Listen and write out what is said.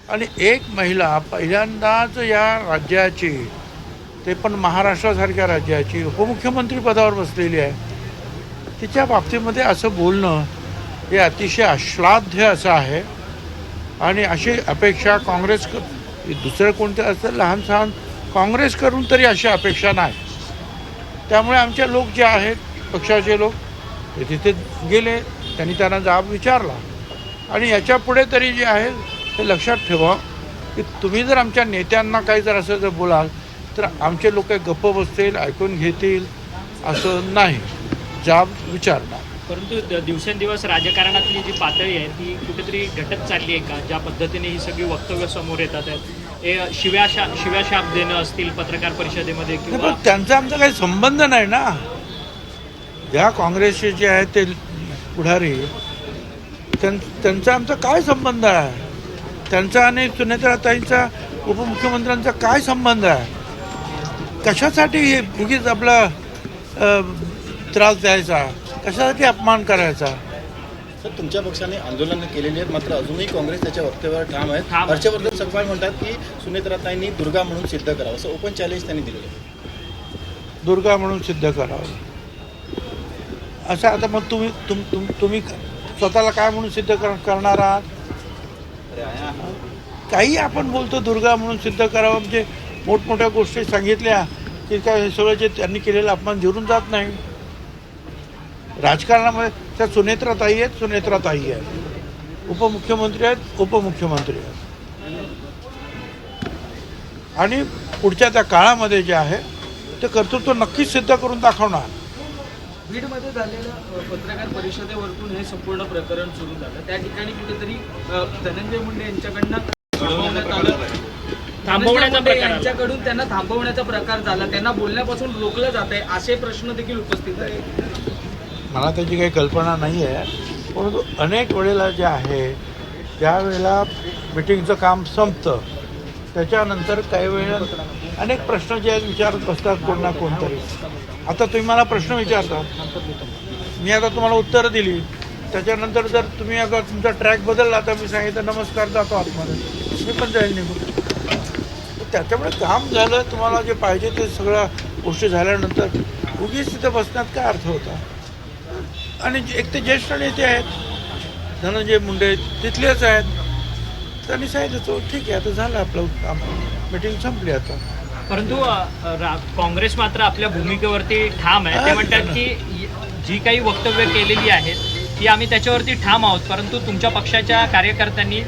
आणि एक महिला पहिल्यांदाच या राज्याची, ते पण महाराष्ट्रासारख्या राज्याची उपमुख्यमंत्री पदावर बसलेली आहे. तिच्या बाबतीमध्ये असं बोलणं हे अतिशय अश्लाघ्य असं आहे. आणि अशी अपेक्षा काँग्रेस दुसरं कोणतं असं लहान सहान काँग्रेस करून तरी अशी अपेक्षा नाही. त्यामुळे आमचे लोक जे आहेत, पक्षाचे लोक, ते तिथे गेले, त्यांना जाब विचारला. आणि याच्या पुढे तरी जे आहे ते लक्षात ठेवा की तुम्ही जर आमच्या नेत्यांना काही जर असं जर बोलाल तर आमचे लोक गप्प बसतील, ऐकून घेतील असं नाही, जाब विचारणार. परंतु दिवसेंदिवस राजकारणातली जी पातळी आहे ती कुठेतरी घटत चालली आहे का? ज्या पद्धतीने ही सगळी वक्तव्य समोर येतात आहेत, हे शिव्याशाप देणं असतील पत्रकार परिषदेमध्ये किंवा त्यांचा आमचा काही संबंध नाही ना. ज्या काँग्रेसचे जे आहेत ते पुढारी, त्यांचा आमचा काय संबंध आहे? त्यांचा आणि सुनेत्राताईंचा, उपमुख्यमंत्र्यांचा काय संबंध आहे? कशासाठी हे उगीच आपला त्रास द्यायचा, कशासाठी अपमान करायचा? सर, तुमच्या पक्षाने आंदोलनं केलेली आहेत, मात्र अजूनही काँग्रेस त्याच्या वक्तव्यावर ठाम आहे. हर्षवर्धन सकपाळ म्हणतात की सुनेत्राताईंनी दुर्गा म्हणून सिद्ध करावं, असं ओपन चॅलेंज त्यांनी दिलेलं आहे. दुर्गा म्हणून सिद्ध करावं असं. आता मग तुम्ही स्वतःला काय म्हणून सिद्ध करणार आहात? काही आपण बोलतो दुर्गा म्हणून सिद्ध करावं, म्हणजे मोठमोठ्या गोष्टी सांगितल्या की काय हे सगळं जे त्यांनी केलेलं अपमान जिरून जात नाही. राजकारणामध्ये त्या सुनेत्राताई आहेत, उपमुख्यमंत्री आहेत, उपमुख्यमंत्री आहेत. आणि पुढच्या त्या काळामध्ये जे आहे ते कर्तृत्व नक्कीच सिद्ध करून दाखवणार. बीडमध्ये झालेल्या पत्रकार परिषदेवरून हे संपूर्ण प्रकरण सुरू झालं. त्या ठिकाणी कुठेतरी धनंजय मुंडे यांच्याकडनं यांच्याकडून त्यांना थांबवण्याचा प्रकार झाला, त्यांना बोलण्यापासून रोखलं जात आहे, असे प्रश्न देखील उपस्थित आहेत. मला त्याची काही कल्पना नाही आहे, परंतु अनेक वेळेला जे आहे त्यावेळेला मिटिंगचं काम संपतं, त्याच्यानंतर काही वेळेला अनेक प्रश्न जे आहेत विचारत बसतात कोण ना कोणतरी. आता तुम्ही मला प्रश्न विचारता, मी आता तुम्हाला उत्तरं दिली, त्याच्यानंतर जर तुम्ही अगर तुमचा ट्रॅक बदलला तर मी सांगितलं नमस्कार जातो आतमध्ये, मी पण जाईल निघून. त्याच्यामुळे काम झालं, तुम्हाला जे पाहिजे ते सगळ्या गोष्टी झाल्यानंतर उगीच तिथं बसण्यात काय अर्थ होता? आणि एक ते ज्येष्ठ नेते आहेत धनंजय मुंडे, तिथलेच आहेत, त्यांनी सांगितलं ठीक आहे आता झालं आपलं काम, मीटिंग संपली आता. परंतु काँग्रेस मात्र आपल्या भूमिकेवरती ठाम आहे. ते म्हणतात की जी काही वक्तव्य केलेली आहेत ती आम्ही त्याच्यावरती ठाम आहोत, परंतु तुमच्या पक्षाच्या कार्यकर्त्यांनी